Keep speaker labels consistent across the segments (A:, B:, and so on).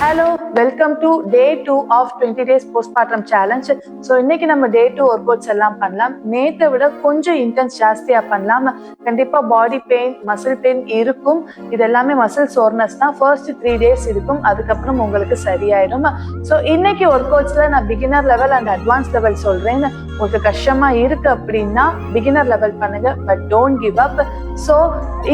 A: Hello, welcome to day 2 of 20 days postpartum challenge. So இன்னைக்கு நம்ம டே 2 work outs எல்லாம் பண்ணலாம். நேற்றை விட கொஞ்சம் இன்டென்ஸ் ஜாஸ்தியாக பண்ணலாம். கண்டிப்பாக பாடி பெயின், மசில் பெயின் இருக்கும். இது எல்லாமே மசில் சோர்னஸ் தான். ஃபர்ஸ்ட் 3 days இருக்கும், அதுக்கப்புறம் உங்களுக்கு சரியாயிடும். ஸோ இன்னைக்கு ஒர்க் அவுட்ஸில் நான் beginner level and advance level சொல்கிறேன். உங்களுக்கு கஷ்டமாக இருக்கு அப்படின்னா பிகினர் லெவல் பண்ணுங்க, but don't give up. So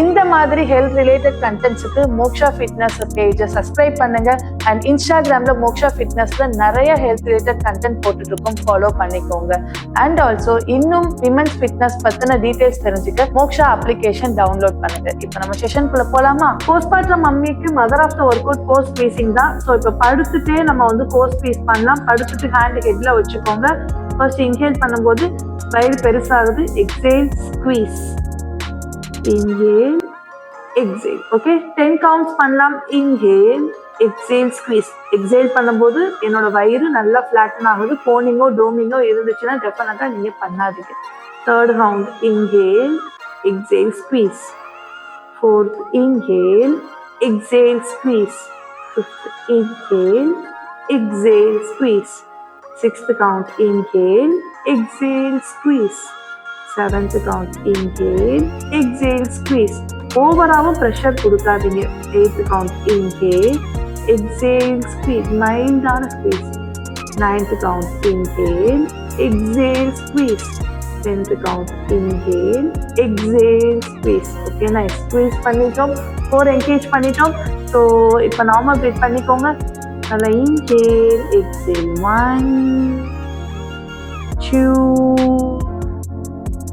A: இந்த மாதிரி ஹெல்த் ரிலேட்டட் கண்டென்ட்ஸுக்கு மோக்ஷா ஃபிட்னஸ் பேஜை சப்ஸ்கிரைப் பண்ணுங்க. அண்ட் இன்ஸ்டாகிராம்ல மோக்ஷா ஃபிட்னஸ்ல நிறைய ஹெல்த் ரிலேட்டட் கண்டென்ட் போட்டுட்டு இருக்கோம், ஃபாலோ பண்ணிக்கோங்க. அண்ட் ஆல்சோ இன்னும் விமென்ஸ் ஃபிட்னஸ் பத்தின டீடைல்ஸ் தெரிஞ்சுக்க மோக்ஷா அப்ளிகேஷன் டவுன்லோட் பண்ணுங்க. இப்போ நம்ம செஷனுக்குள்ள போலாமா? போஸ்ட்மார்ட்டம் மம்மிக்கு mother of the workout course பீசிங் தான். ஸோ இப்போ படுத்துட்டே நம்ம கோர்ஸ் பீஸ் பண்ணலாம். படுத்துட்டு ஹேண்ட் ஹெட்ல வச்சுக்கோங்க. ஃபர்ஸ்ட் இன்ஹேல் பண்ணும்போது வயிறு பெருசாகுது. Exhale, squeeze, inhale, exhale. Okay, 10 counts பண்ணலாம். Inhale, exhale, squeeze. எக்ஸேல் பண்ணும்போது என்னோட வயிறு நல்லா ஃபிளாட்டன் ஆகுது. கோனிங்கோ டோமிங்கோ இருந்துச்சுன்னா டெஃபினட்டா நீங்க பண்ணாதீங்க. Third round inhale, exhale, squeeze. Fourth inhale, exhale, squeeze. Fifth inhale, exhale, squeeze. Sixth count inhale, exhale, squeeze. Seventh count inhale, exhale, squeeze. ஓவராவும் ப்ரெஷர் கொடுக்காதீங்க. Eighth count inhale, exhale, squeeze. மைல்டான squeeze. Ninth count inhale, exhale, squeeze. 10th count inhale, exhale, squeeze. Okay, நான் squeeze பண்ணிட்டோம், 4 engage பண்ணிட்டோம். So இப்போ normal breath பண்ணிக்கோங்க. நல்லா inhale, exhale. 1 2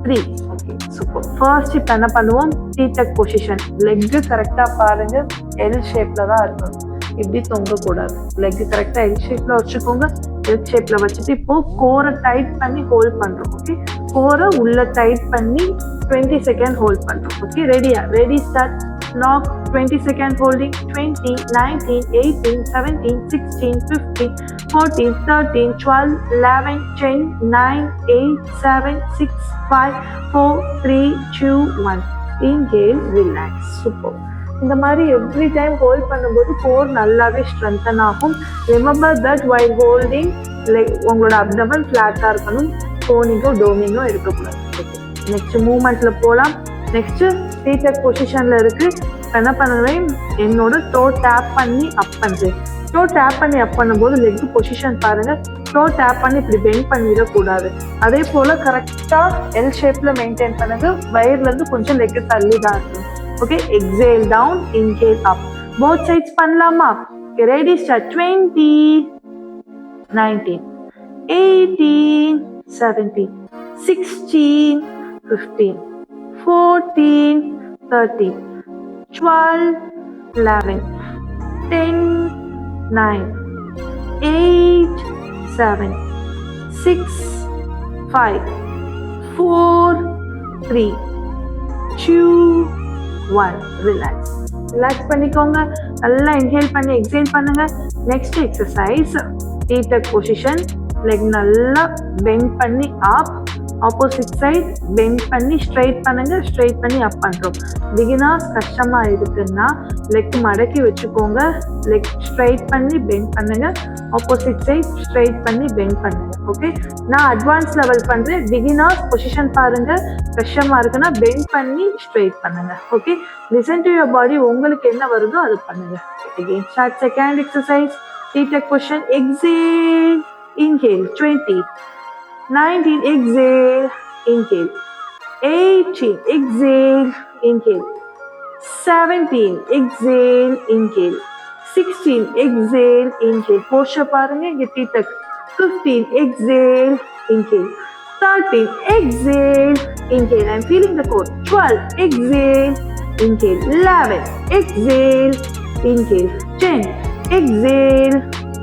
A: 3. Okay, super. First இப்போ என்ன பண்ணுவோம்? டீடெக் பொசிஷன். லெக்கு கரெக்டாக பாருங்க, எல் ஷேப்ல தான் இருக்கணும், இப்படி தொங்கக்கூடாது. லெக் கரெக்டாக எல் ஷேப்ல வச்சுக்கோங்க. எல் ஷேப்ல வச்சுட்டு இப்போ கோரை டைட் பண்ணி ஹோல்ட் பண்றோம். ஓகே, கோரை உள்ள டைட் பண்ணி 20 செகண்ட் ஹோல்ட் பண்றோம். ஓகே, ரெடியா? Ready, start. Lock, 20 second holding. 20, 19, 18, 17, 16, 15, 14, 13, 12, 11, 10, 9, 8, 7, 6, 5, 4, 3, 2, 1. Inhale, relax. Super. இந்த மாதிரி எவ்ரி டைம் ஹோல்ட் பண்ணும்போது கோர் நல்லாவே ஸ்ட்ரென்தன் ஆகும். ரிமெம்பர் தட் வைல் ஹோல்டிங் உங்களோட அப்டமன் ஃபிளாட்டா இருக்கணும், கோனிங்கோ டோமிங்கோ இருக்கக்கூடாது. ஓகே, நெக்ஸ்ட் மூவ்மெண்ட்ல போகலாம். நெக்ஸ்ட் டீடெக் பொசிஷன்ல இருக்கு. என்ன பண்ணுவேன்? என்னோட டோ டேப் பண்ணி அப் பண்ணுறேன். டோ டேப் பண்ணி அப் பண்ணும்போது லெக் பொசிஷன் பாருங்க. டோ டேப் பண்ணி இப்படி பெண்ட் பண்ணிடக்கூடாது. அதே போல கரெக்டா எல் ஷேப்ல மெயின்டைன் பண்ணுங்க. வயர்ல இருந்து கொஞ்சம் லெக் தள்ளி தான் இருக்கும். Okay, exhale down, inhale up. Both sides பண்ணலாமா? Ready, start. 20, 19, 18, 17, 16, 15, 14, 13, 12, 11, 10, 9, 8, 7, 6, 5, 4, 3, 2, 1. ரிலாக்ஸ். ரிலாக்ஸ் பண்ணிக்கோங்க. நல்லா இன்ஹேல் பண்ணி எக்ஸேல் பண்ணுங்க. நெக்ஸ்ட் எக்ஸசைஸ் டீடெக் பொசிஷன். லெக் நல்லா பெண்ட் பண்ணி அப். ஆப்போசிட் சைட் பெண்ட் பண்ணி ஸ்ட்ரைட் பண்ணுங்க. ஸ்ட்ரைட் பண்ணி அப் பண்றோம். பிகினர்ஸ் கஷ்டமா இருக்குன்னா லெக் மடக்கி வச்சுக்கோங்க. லெக் ஸ்ட்ரைட் பண்ணி பெண்ட் பண்ணுங்க. ஆப்போசிட் சைட் ஸ்ட்ரைட் பண்ணி பெண்ட் பண்ணுங்க. ஓகே, நான் அட்வான்ஸ் லெவல் பண்றேன். பிகினர்ஸ் பொசிஷன் பாருங்க, கஷ்டமா இருக்குன்னா பெண்ட் பண்ணி ஸ்ட்ரைட் பண்ணுங்க. Okay, listen to your body. உங்களுக்கு என்ன வருதோ அது பண்ணுங்க. Again, start second exercise. T-tech position. Exhale, inhale. 20, 19, exhale, inhale. 18, exhale, inhale. 17, exhale, inhale. 16, exhale, inhale. Posture பாருங்க, இங்க T-tech. 15, exhale, inhale. 13, exhale, inhale. I'm feeling the core. 12, exhale, inhale. 11, exhale, inhale. 10, exhale,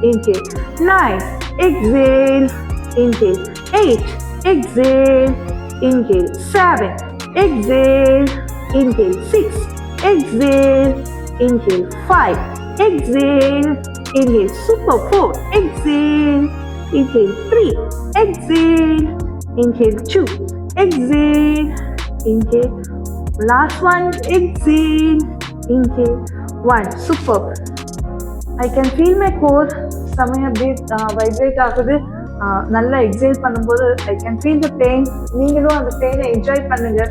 A: inhale. 9, exhale, inhale. 8, exhale, inhale. 7, exhale, inhale. 6, exhale, inhale. 5, exhale, inhale. Super. 4, exhale, inhale. 3, exhale, inhale. 2, exhale, inhale. Last one, exhale, inhale. 1. Superb. I can feel my core செமையாக அப்படியே vibrate ஆகுது. நல்லா exile பண்ணும்போது I can feel the pain. நீங்களும் அந்த பெயினை enjoy பண்ணுங்க.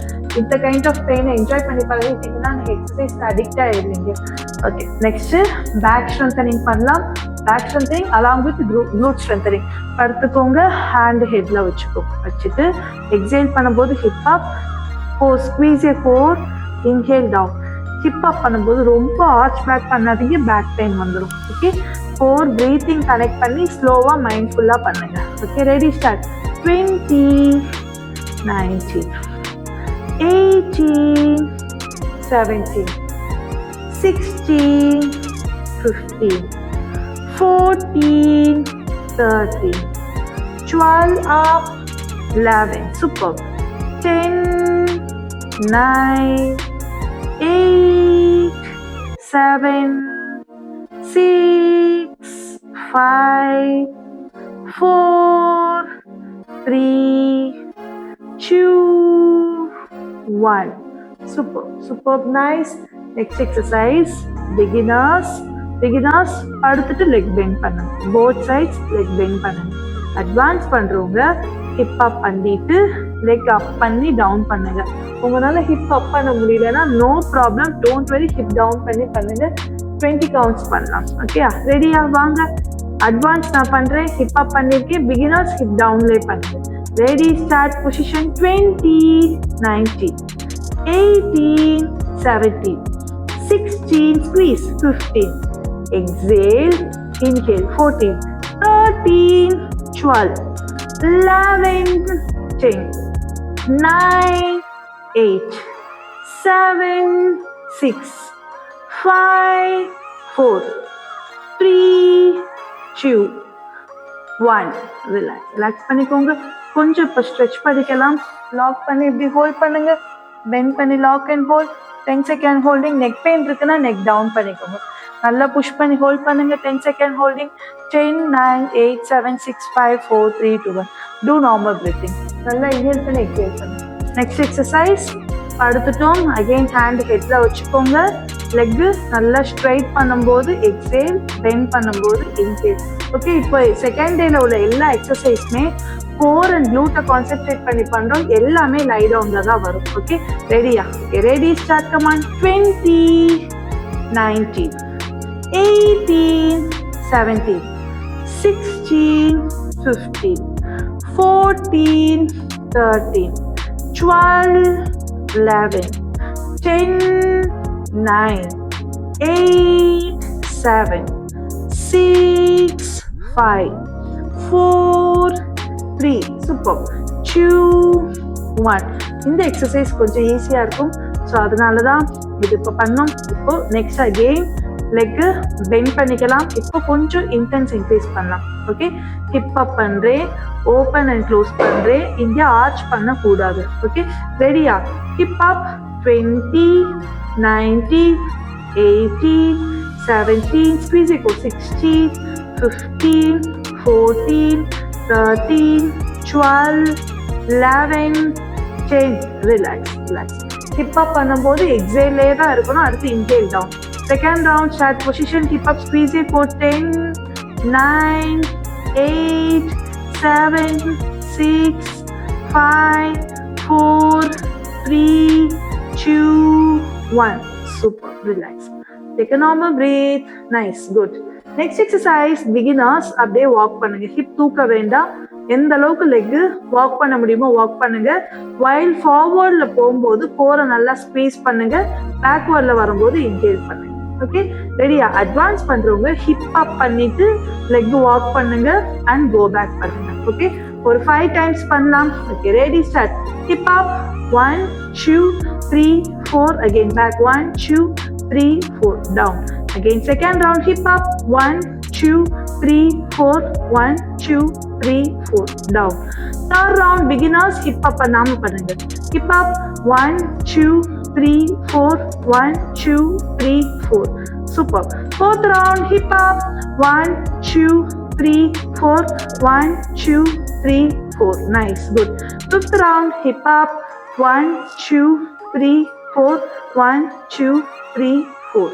A: இந்த கைண்ட் ஆஃப் பெயினை என்ஜாய் பண்ணி பழகிட்டீங்கன்னா நீங்கள் எக்ஸசைஸ்க்கு அடிக்ட் ஆகிடுவீங்க. ஓகே, நெக்ஸ்ட்டு பேக் ஸ்ட்ரென்தனிங் பண்ணலாம். Back strengthening along with glute strengthening. படுத்துக்கோங்க, ஹேண்ட் ஹெட்ல வச்சுட்டு எக்ஸைல் பண்ணும்போது hip up, squeeze a core, inhale down. Hip up பண்ணும்போது ரொம்ப ஆர்ச் பேக் பண்ணாதீங்க, பேக் பெயின் வந்துடும். ஓகே, கோர் பிரீத்திங் கனெக்ட் பண்ணி ஸ்லோவாக மைண்ட்ஃபுல்லாக பண்ணுங்க. Okay, ready, start. 20, 19, 18, 17, 16, 15, 14, 13, 12 up, 11, super, 10, 9, 8, 7, 6, 5, 4, 3, 2, 1. Superb, nice. Next exercise, beginners அடுத்துட்டு லெக் பெண்ட் பண்ணுங்க. போத் சைட்ஸ் லெக் பெண்ட் பண்ணுங்க. அட்வான்ஸ் பண்றவங்க ஹிப் அப் பண்ணிட்டு லெக் அப் பண்ணி டவுன் பண்ணுங்க. உங்களால ஹிப் அப் பண்ண முடியலன்னா no problem, don't worry, hip down பண்ணி பண்ணுங்க. 20 கவுண்ட்ஸ் பண்ணலாம். ஓகே, ரெடியா? வாங்க, அட்வான்ஸ் நான் பண்றேன். ஹிப் அப் பண்ணிருக்கேன். பிகினர்ஸ் ஹிப் டவுன்லே பண்ணுங்க. Ready, start. Position 20, 19, 18, 17, 16, squeeze, 15, exhale, inhale, 14, 13, 12, 11, 10, 9, 8, 7, 6, 5, 4, 3, 2, 1. Relax பண்ணிக்கோங்க. கொஞ்சம் இப்போ ஸ்ட்ரெச் பண்ணிக்கலாம். லாக் பண்ணி இப்படி ஹோல்ட் பண்ணுங்க. பெண்ட் பண்ணி lock and hold. 10 second holding. Neck pain இருக்குன்னா நெக் டவுன் பண்ணிக்கோங்க. நல்லா புஷ் பண்ணி ஹோல்ட் பண்ணுங்க. 10 second holding. 10, 9, 8, 7, 6, 5, 4, 3, 2, 1. Do normal breathing. நல்லா இன்ஹேல் பண்ணி எக்ஸேல் பண்ணுங்க. Next exercise. படுத்துட்டோம். அகெயின் ஹேண்ட் ஹெட்ல வச்சுக்கோங்க. லெக்கு நல்லா ஸ்ட்ரைட் பண்ணும்போது எக்ஸேல், பெண்ட் பண்ணும்போது இன்ஹேல். ஓகே, இப்போ செகண்ட் டேல உள்ள எல்லா எக்ஸசைஸ்மே கோர் அண்ட் க்ளூட்டை கான்சென்ட்ரேட் பண்ணி பண்றோம். எல்லாமே லை டவுன்ல தான் வரும். ஓகே, ரெடியா? Okay, ready, start. Come on. 20, 19, 18, 17, 16, 15, 14, 13, 12, 11, 10, 9, 8, 7, 6, 5, 4, 3. Super. 2, 1. இந்த எக்ஸசைஸ் கொஞ்சம் ஈஸியாக இருக்கும். ஸோ அதனால தான் இது இப்போ பண்ணோம். இப்போ நெக்ஸ்ட் அகெயின் லெக்கு பெண்ட் பண்ணிக்கலாம். இப்போ கொஞ்சம் இன்டென்ஸ் இன்க்ரீஸ் பண்ணலாம். ஓகே, ஹிப் அப் பண்ணுறேன், ஓப்பன் அண்ட் க்ளோஸ் பண்ணுறேன். இங்கே ஆர்ச் பண்ணக்கூடாது. ஓகே, ரெடியா? Hip up. 20, 19, 18, 17, squeeze it, 16, 15, 14, 13, 12, 11, 10. Relax. Hip up பண்ணும்போது எக்ஸேலே தான் இருக்கணும். அடுத்து inhale down. Second round, start. Position, hip up, squeeze it for 10, 9, 8, 7, 6, 5, 4, 3, 2, 1. Super. Relax. Take a normal breath. Nice. Good. Next exercise, beginners அப்படியே walk பண்ணுங்க. Hip தூக்க வேண்டாம். எந்த அளவுக்கு லெக்கு வாக் பண்ண முடியுமோ வாக் பண்ணுங்க. வைல் ஃபார்வர்ட்ல போகும்போது கோரை நல்லா ஸ்குவீஸ் பண்ணுங்க. பேக்வர்ட்ல வரும்போது இன்ஹேல் பண்ணுங்க. ஓகே, ரெடியா? அட்வான்ஸ் பண்றவங்க ஹிப் அப் பண்ணிட்டு லெக் வாக் பண்ணுங்க அண்ட் கோ பேக் பண்ணுங்க. ஓகே, ஒரு 5 டைம்ஸ் பண்ணலாம். Okay, ready, start. Hip up. 1, 2, 3, 4. Again back. 1, 2, 3, 4. Down. Again, second round, hip up. 1, 2, 3, 4. 1, 2, 3, 4. Down. Third round, beginners, hip up பண்ணாம பண்ணுங்க. Hip up. 1, 2, 3, 4. 1, 2, 3, 4. Super. Fourth round, hip up. 1, 2, 3, 4. 1, 2, 3, 4. Nice. Good. Fifth round, hip up. 1, 2, 3, 4. 1, 2, 3, 4.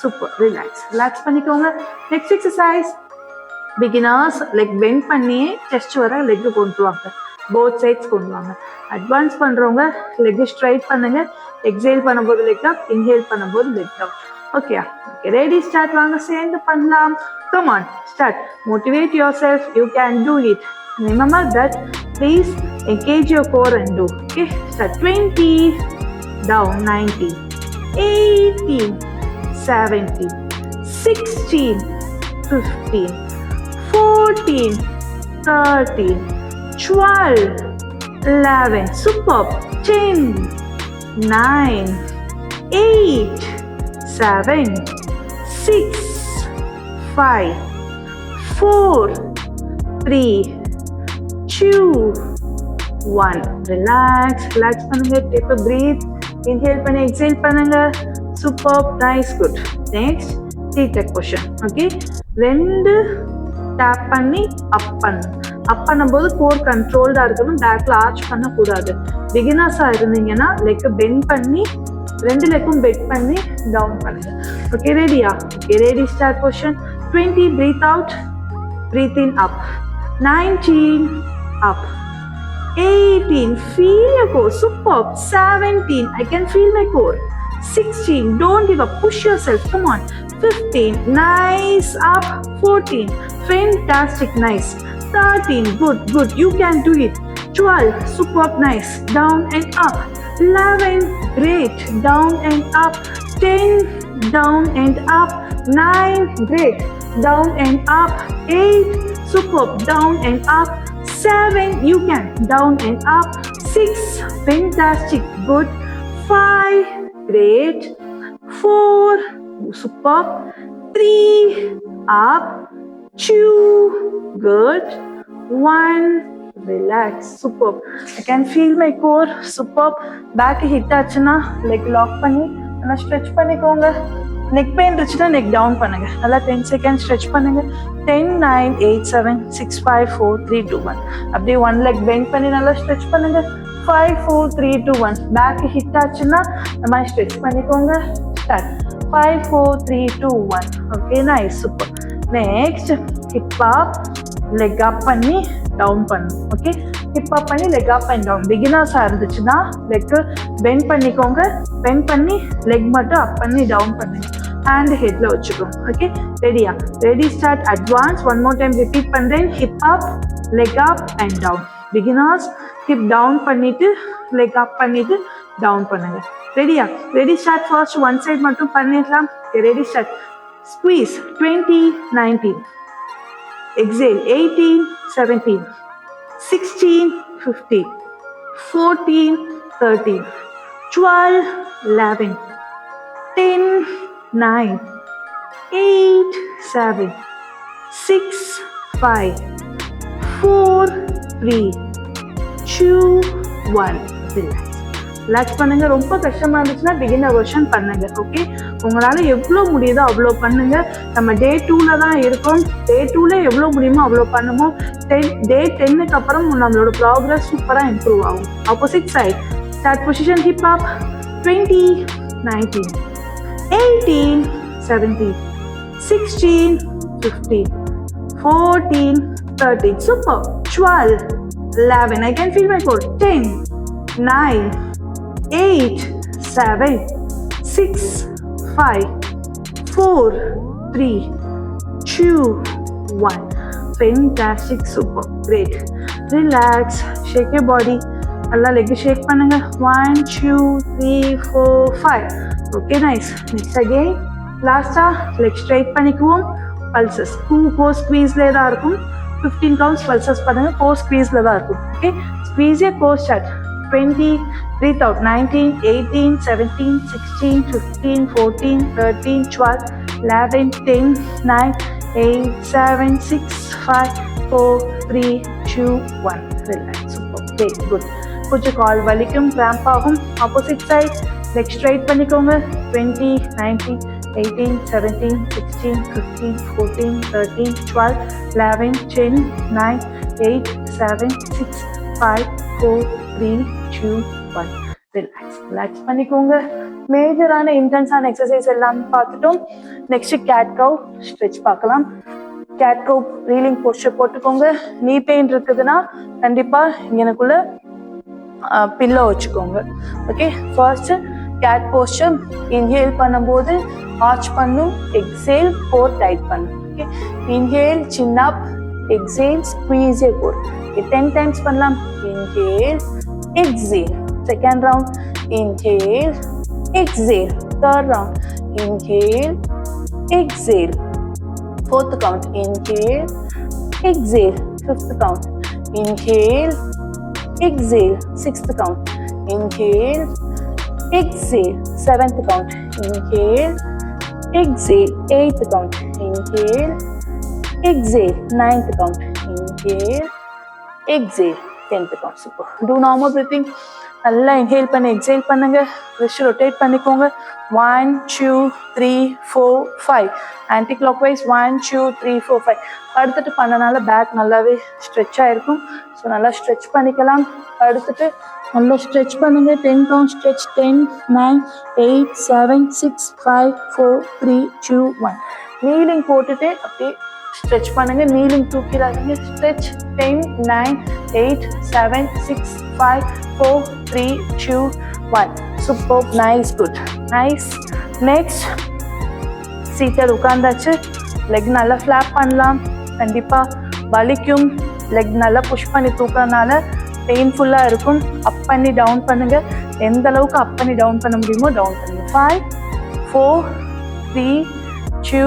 A: Super. Relax பண்ணிக்கோங்க. Next exercise, beginners leg bend பண்ணி chest வர leg கொண்டு வாங்க, both sides கொண்டு வாங்க. Advance பண்றவங்க லெக் ஸ்ட்ரைட் பண்ணுங்க, எக்ஸேல் பண்ணும்போது லெக் அப், இன்ஹேல் பண்ணும்போது leg down. Okay ready, start. வாங்க சேர்ந்து பண்ணலாம். Come on, start. Motivate yourself, you can do it. Remember that, please engage your core and do. Okay, start. 20, down, 19, 18, 17, 16, 15, 14, 13, 12, 11, superb, 10, 9, 8, 7, 6, 5, 4, 3, 2, 1. Relax பண்ணுங்க. Take a breath. Inhale பண்ணி exhale பண்ணுங்க. Superb, nice, good. Next, T-tech position. Okay, 2 tap பண்ணி up பண்ணும்போது core கண்ட்ரோல்டா இருக்கணும், பேக்ல arch பண்ணக்கூடாது. பிகினர்ஸா இருந்தீங்கன்னா leg bend பண்ணி 2 லெக்கும் பெண்ட் பண்ணி டவுன் பண்ணுங்க. ஓகே ரெடியா? Okay ready, start. Position 20, breathe out, breathe in, up. 19, up. 18, feel your core, superb. 17, I can feel my core. 16, don't give up, push yourself, come on. 15, nice, up. 14, fantastic, nice. 13, good, you can do it. 12, superb, nice, down and up. 11, great, down and up. 10, down and up. 9, great, down and up. 8, superb, down and up. 7, you can, down and up. 6, fantastic, good. 5, great. 4, superb. 3, up. 2, good. 1, relax, superb. I can feel my core, superb. Back hit ஆச்சுன்னா leg lock பண்ணி நல்லா stretch பண்ணிக்கோங்க. Neck pain இருந்துச்சுன்னா neck down பண்ணுங்க. நல்லா 10 second stretch பண்ணுங்க. 10, 9, 8, 7, 6, 5, 4, 3, 2, 1. அப்படியே 1 leg bend பண்ணி நல்லா ஸ்ட்ரெச் பண்ணுங்க. 5, 4, 3, 2, 1. பேக் ஹிட் ஆச்சுன்னா இந்த மாதிரி ஸ்ட்ரெச் பண்ணிக்கோங்க. Start. 5, 4, 3, 2, 1. Okay nice, super. Next hip up, leg up பண்ணி டவுன் பண்ணணும். ஓகே, ஹிப் அப் பண்ணி லெக் அப் அண்ட் டவுன். பிகினர்ஸாக இருந்துச்சுன்னா லெக் பெண்ட் பண்ணிக்கோங்க, பெண்ட் பண்ணி லெக் மட்டும் அப் பண்ணி டவுன் பண்ணுங்க. ஹேண்ட் ஹெட்ல வச்சுக்கோங்க. ஓகே ரெடியா? Ready, start. Advance one more time repeat பண்றேன். Hip up, leg up and down. Beginners hip down பண்ணிட்டு லெக் அப் பண்ணிட்டு டவுன் பண்ணுங்க. ரெடியா? Ready, start. First one side மட்டும் பண்ணிடலாம். Ready, start. Squeeze. 20, 19, exhale. 18, 17, 16, 15, 14, 13, 12, 11, 10, 9, 8, 7, 6, 5, 4, 3, 2, 1. Relax பண்ணுங்க. ரொம்ப கஷ்டமா இருந்துச்சுன்னா பிகினர் வெர்ஷன் பண்ணுங்க. ஓகே, உங்களால எவ்வளோ முடியுதோ அவ்வளோ பண்ணுங்க. நம்ம டே 2ல தான் இருக்கோம். டே 2ல எவ்வளோ முடியுமோ அவ்வளோ பண்ணுவோம். டே 10க்கு அப்புறம் நம்மளோட ப்ராக்ரஸ் சூப்பராக இம்ப்ரூவ் ஆகும். Opposite side. Start position. Hip up. 20, 19, 18, 17, 16, 15, 14, 13, super. 12, 11, I can feel my core. 10, 9, 8, 7, 6, 5, 4, 3, 2, 1. Fantastic, super, great. Relax, shake your body. Allah leg shake பண்ணுங்க. 1, 2, 3, 4, 5. Okay, nice. Next again. Last leg straight பண்ணிக்குவோம். Pulses. 2 core squeeze ல தான் இருக்கும். 15 counts pulses பண்ணுங்க. core squeeze ல தான் இருக்கும். Okay, squeeze your core start. 20, breathe out. 19, 18, 17, 16, 15, 14, 13, 12, 11, 10, 9, 8, 7, 6, 5, 4, 3, 2, 1. Relax. Super. Okay, good. கொஞ்சம் கால் வலிக்கும், கிராம்ப் ஆகும். Opposite side. லெக் ஸ்ட்ரைட் பண்ணிக்கோங்க. 20, 19, 18, 17, 16, 15, 14, 13, 12, 11, 10, 9, 8, 7, 6, 5, 4, 3, 2, 1. ரிலாக்ஸ் பண்ணிக்கோங்க. மேஜரான இன்டென்ஸான எக்ஸசைஸ் எல்லாம் பார்த்துட்டோம். நெக்ஸ்ட் கேட் கவ் ஸ்ட்ரெச் பார்க்கலாம். கேட் கவ் ரீலிங் போஸ்டர் போட்டுக்கோங்க. நீ பெயின் இருக்குதுன்னா கண்டிப்பா இங்கனக்குள்ள பில்லோ வச்சுக்கோங்க. Okay, first cat posture. Inhale பண்ணும்போது ஆர்ச் பண்ணும், எக்ஸேல் கோர் டைட் பண்ணும். Okay, inhale chin up, exhale squeeze a core. 10 times பண்ணலாம். Inhale exhale. Second round, inhale, exhale. Third round, inhale, exhale. Fourth count, inhale, exhale. Fifth count, inhale, exhale. Sixth count, inhale, exhale. Seventh count, inhale, exhale. Eighth count, inhale, exhale. Ninth count, inhale, exhale. 10th count. Super. Do normal breathing. நல்லா inhale பண்ணி exhale பண்ணுங்க. Wrist rotate பண்ணிக்கோங்க. 1 2 3 4 5. Anticlockwise 1 2 3 4 5. படுத்துட்டு பண்ணனால back நல்லாவே stretch ஆயிருக்கும். So நல்லா stretch பண்ணிக்கலாம். படுத்துட்டு நல்லா ஸ்ட்ரெச் பண்ணுங்க. 10 கவுண்ட் ஸ்ட்ரெச். 10 9 8 7 6 5 4 3 2 1. நீலிங் போட்டுட்டு அப்படியே ஸ்ட்ரெச் பண்ணுங்க. Kneeling தூக்கிடாதீங்க. Stretch. 10 9 8 7 6 5 4 3 2 1. Super. Nice. Good. Nice. Next seated உட்கார்ந்தாச்சு. லெக் நல்லா ஃப்ளாப் பண்ணலாம். கண்டிப்பா வலிக்கும். லெக் நல்லா புஷ் பண்ணி தூக்குறதுனால பெயின்ஃபுல்லா இருக்கும். அப் பண்ணி டவுன் பண்ணுங்க. எந்த அளவுக்கு அப் பண்ணி டவுன் பண்ண முடியுமோ டவுன் பண்ணுங்க. 5 4 3 2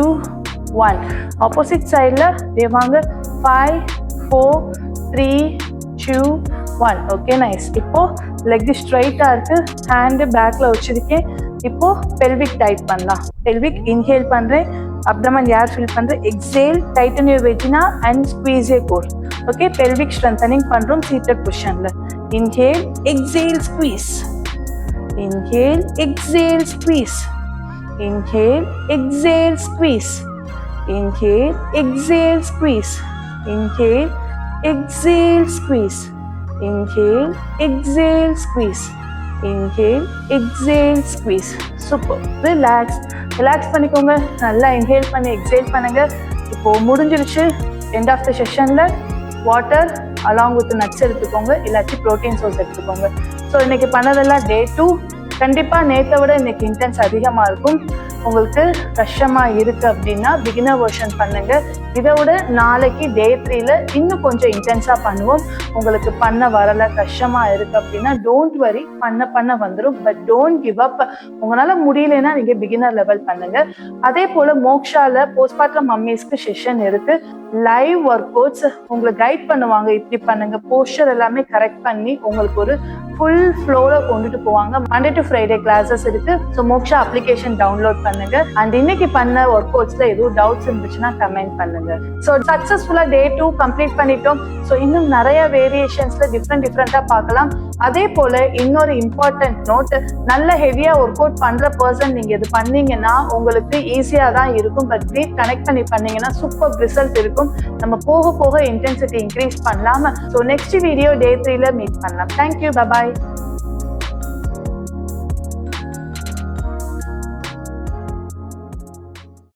A: 1. ஆப்போசிட் சைடில் வாங்க. 5 4 3 2 1. Okay, nice. இப்போ லெக் ஸ்ட்ரைட்டா இருக்கு. ஹேண்டு பேக்ல வச்சிருக்கேன். இப்போ பெல்விக் டைட் பண்ணலாம். பெல்விக் இன்ஹேல் பண்றேன். அப்டமன் ஏர் ஃபில் பண்றேன். Exhale Titan your vagina and squeeze a core. Okay, pelvic strengthening பண்றோம் சீட்டட் பொசிஷன்ல. Inhale, exhale, squeeze. Inhale, exhale, squeeze. Inhale, exhale, squeeze. Inhale, exhale, squeeze. Inhale, exhale, squeeze. Inhale, exhale, squeeze. Inhale, exhale, squeeze. Super. Relax. Relax பண்ணிக்கோங்க. நல்லா inhale பண்ணி exhale பண்ணுங்க. இப்போ முடிஞ்சிருச்சு. End of the செஷன்ல water along with nuts எடுத்துக்கோங்க. இல்லாட்டி protein source எடுத்துக்கோங்க. ஸோ இன்னைக்கு பண்ணதெல்லாம் டே 2. கண்டிப்பா நேற்றை விட இன்னைக்கு இன்டென்ஸ் அதிகமா இருக்கும். உங்களுக்கு கஷ்டமா இருக்கு அப்படின்னா பிகினர் வெர்ஷன் பண்ணுங்க. இதை விட நாளைக்கு டே 3ல இன்னும் கொஞ்சம் இன்டென்ஸா பண்ணுவோம். உங்களுக்கு பண்ண வரல, கஷ்டமா இருக்கு அப்படின்னா டோன்ட் வரி, பண்ண வந்துடும். But don't give up. உங்களால முடியலன்னா நீங்க பிகினர் லெவல் பண்ணுங்க. அதே போல மோக்ஷால போஸ்ட்மார்ட்டம் மம்மீஸ்க்கு செஷன் இருக்கு. லைவ் ஒர்க் அவுட்ஸ் உங்களை கைட் பண்ணுவாங்க. இப்படி பண்ணுங்க, போஸ்டர் எல்லாமே கரெக்ட் பண்ணி உங்களுக்கு ஒரு ஃபுல் ஃப்ளோல கொண்டுட்டு போவாங்க. மண்டே டு ஃப்ரைடே கிளாஸஸ் இருக்கு. ஸோ மோக்ஷா அப்ளிகேஷன் டவுன்லோட் பண்ணுங்க. அண்ட் இன்னைக்கு பண்ண ஒர்க் அவுட்ஸ்ல எதுவும் டவுட்ஸ் இருந்துச்சுன்னா கமெண்ட் பண்ணுங்க. ஸோ சக்சஸ்ஃபுல்லா டே 2 கம்ப்ளீட் பண்ணிட்டோம். ஸோ இன்னும் நிறைய வேரியேஷன்ஸ்ல டிஃப்ரெண்டா பார்க்கலாம். அதே போல இன்னொரு இம்பார்ட்டன்ட் நோட், நல்ல ஹெவியா ஒர்க் அவுட் பண்ற பர்சன் நீங்க இது பண்ணீங்கன்னா உங்களுக்கு ஈஸியா தான் இருக்கும். பட் ப்ரீத் கனெக்ட் பண்ணி பண்ணீங்கன்னா சூப்பர் ரிசல்ட் இருக்கும். நம்ம போக போக இன்டென்சிட்டி இன்க்ரீஸ் பண்ணலாம். ஸோ நெக்ஸ்ட் வீடியோ டே 3ல மீட் பண்ணலாம். தேங்க்யூ. பை.